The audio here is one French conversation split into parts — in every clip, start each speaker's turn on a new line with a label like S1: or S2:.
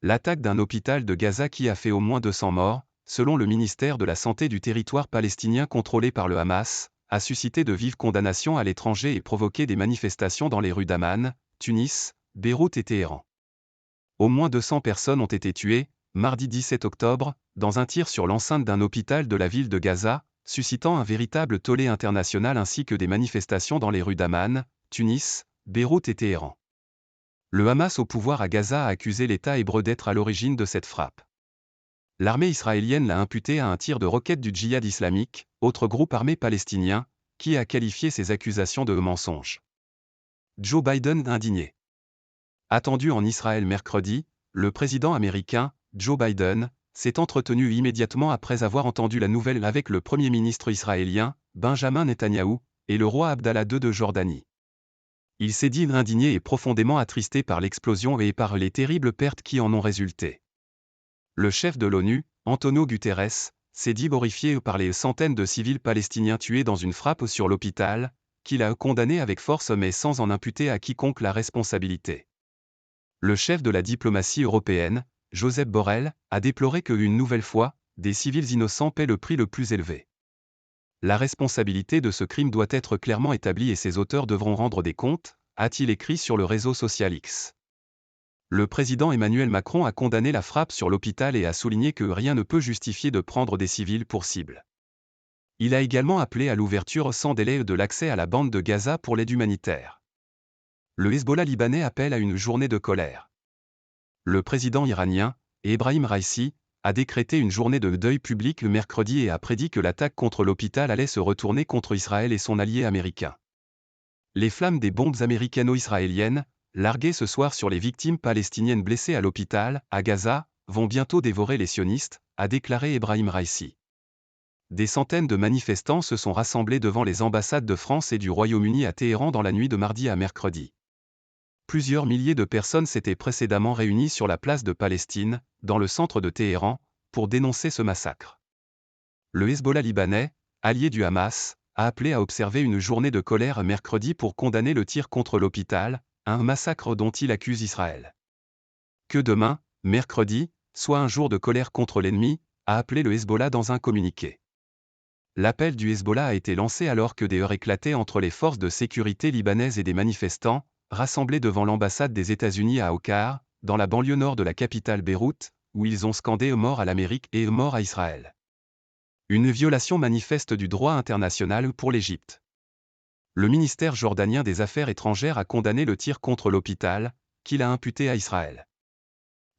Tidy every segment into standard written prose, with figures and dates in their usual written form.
S1: L'attaque d'un hôpital de Gaza qui a fait au moins 200 morts, selon le ministère de la Santé du territoire palestinien contrôlé par le Hamas, a suscité de vives condamnations à l'étranger et provoqué des manifestations dans les rues d'Amman, Tunis, Beyrouth et Téhéran. Au moins 200 personnes ont été tuées, mardi 17 octobre, dans un tir sur l'enceinte d'un hôpital de la ville de Gaza, suscitant un véritable tollé international ainsi que des manifestations dans les rues d'Amman, Tunis, Beyrouth et Téhéran. Le Hamas au pouvoir à Gaza a accusé l'État hébreu d'être à l'origine de cette frappe. L'armée israélienne l'a imputé à un tir de roquette du Djihad islamique, autre groupe armé palestinien, qui a qualifié ces accusations de mensonges. Joe Biden indigné. Attendu en Israël mercredi, le président américain, Joe Biden, s'est entretenu immédiatement après avoir entendu la nouvelle avec le premier ministre israélien, Benjamin Netanyahou, et le roi Abdallah II de Jordanie. Il s'est dit indigné et profondément attristé par l'explosion et par les terribles pertes qui en ont résulté. Le chef de l'ONU, Antonio Guterres, s'est dit horrifié par les centaines de civils palestiniens tués dans une frappe sur l'hôpital, qu'il a condamné avec force mais sans en imputer à quiconque la responsabilité. Le chef de la diplomatie européenne, Josep Borrell, a déploré que, une nouvelle fois, des civils innocents paient le prix le plus élevé. La responsabilité de ce crime doit être clairement établie et ses auteurs devront rendre des comptes, a-t-il écrit sur le réseau social X. Le président Emmanuel Macron a condamné la frappe sur l'hôpital et a souligné que rien ne peut justifier de prendre des civils pour cible. Il a également appelé à l'ouverture sans délai de l'accès à la bande de Gaza pour l'aide humanitaire. Le Hezbollah libanais appelle à une journée de colère. Le président iranien, Ebrahim Raisi, a décrété une journée de deuil public le mercredi et a prédit que l'attaque contre l'hôpital allait se retourner contre Israël et son allié américain. Les flammes des bombes américano-israéliennes, larguées ce soir sur les victimes palestiniennes blessées à l'hôpital, à Gaza, vont bientôt dévorer les sionistes, a déclaré Ebrahim Raisi. Des centaines de manifestants se sont rassemblés devant les ambassades de France et du Royaume-Uni à Téhéran dans la nuit de mardi à mercredi. Plusieurs milliers de personnes s'étaient précédemment réunies sur la place de Palestine, dans le centre de Téhéran, pour dénoncer ce massacre. Le Hezbollah libanais, allié du Hamas, a appelé à observer une journée de colère mercredi pour condamner le tir contre l'hôpital, un massacre dont il accuse Israël. Que demain, mercredi, soit un jour de colère contre l'ennemi, a appelé le Hezbollah dans un communiqué. L'appel du Hezbollah a été lancé alors que des heurts éclataient entre les forces de sécurité libanaises et des manifestants, rassemblés devant l'ambassade des États-Unis à Ocar, dans la banlieue nord de la capitale Beyrouth, où ils ont scandé « mort à l'Amérique » et « mort à Israël ». Une violation manifeste du droit international pour l'Égypte. Le ministère jordanien des Affaires étrangères a condamné le tir contre l'hôpital, qu'il a imputé à Israël.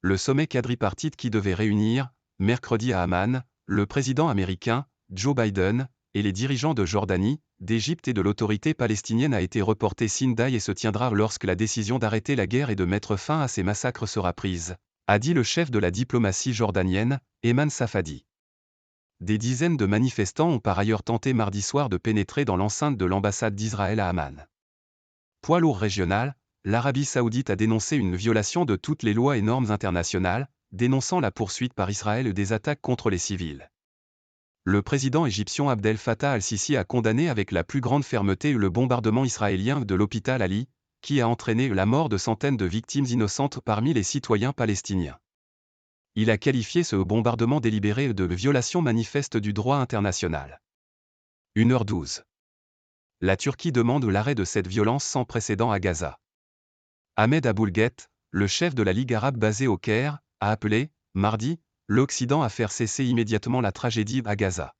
S1: Le sommet quadripartite qui devait réunir, mercredi à Amman, le président américain, Joe Biden, et les dirigeants de Jordanie, d'Égypte et de l'autorité palestinienne a été reporté et se tiendra lorsque la décision d'arrêter la guerre et de mettre fin à ces massacres sera prise, a dit le chef de la diplomatie jordanienne, Ayman Safadi. Des dizaines de manifestants ont par ailleurs tenté mardi soir de pénétrer dans l'enceinte de l'ambassade d'Israël à Amman. Poids lourd régional, l'Arabie saoudite a dénoncé une violation de toutes les lois et normes internationales, dénonçant la poursuite par Israël des attaques contre les civils. Le président égyptien Abdel Fattah al-Sisi a condamné avec la plus grande fermeté le bombardement israélien de l'hôpital Ali, qui a entraîné la mort de centaines de victimes innocentes parmi les citoyens palestiniens. Il a qualifié ce bombardement délibéré de violation manifeste du droit international. 1h12. La Turquie demande l'arrêt de cette violence sans précédent à Gaza. Ahmed Aboulguet, le chef de la Ligue arabe basée au Caire, a appelé, mardi, l'Occident à faire cesser immédiatement la tragédie à Gaza.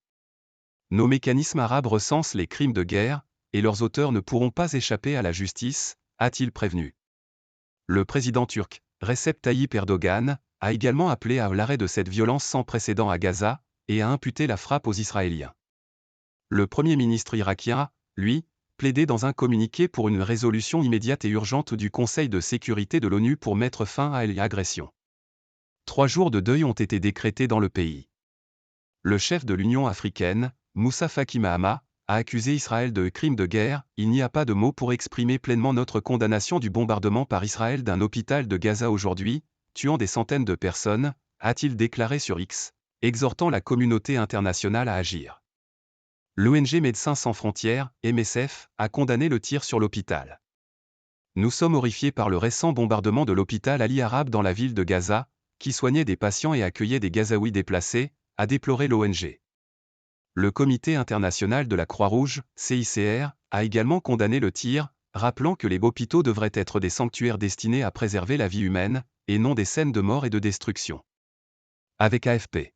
S1: Nos mécanismes arabes recensent les crimes de guerre, et leurs auteurs ne pourront pas échapper à la justice, a-t-il prévenu. Le président turc, Recep Tayyip Erdogan, a également appelé à l'arrêt de cette violence sans précédent à Gaza, et a imputé la frappe aux Israéliens. Le premier ministre irakien a, lui, plaidé dans un communiqué pour une résolution immédiate et urgente du Conseil de sécurité de l'ONU pour mettre fin à l'agression. 3 jours de deuil ont été décrétés dans le pays. Le chef de l'Union africaine, Moussa Faki Mahamat, a accusé Israël de crimes de guerre. Il n'y a pas de mots pour exprimer pleinement notre condamnation du bombardement par Israël d'un hôpital de Gaza aujourd'hui, tuant des centaines de personnes, a-t-il déclaré sur X, exhortant la communauté internationale à agir. L'ONG Médecins sans frontières, MSF, a condamné le tir sur l'hôpital. Nous sommes horrifiés par le récent bombardement de l'hôpital Ali Arabe dans la ville de Gaza, qui soignaient des patients et accueillaient des Gazaouis déplacés, a déploré l'ONG. Le Comité international de la Croix-Rouge, CICR, a également condamné le tir, rappelant que les hôpitaux devraient être des sanctuaires destinés à préserver la vie humaine, et non des scènes de mort et de destruction. Avec AFP.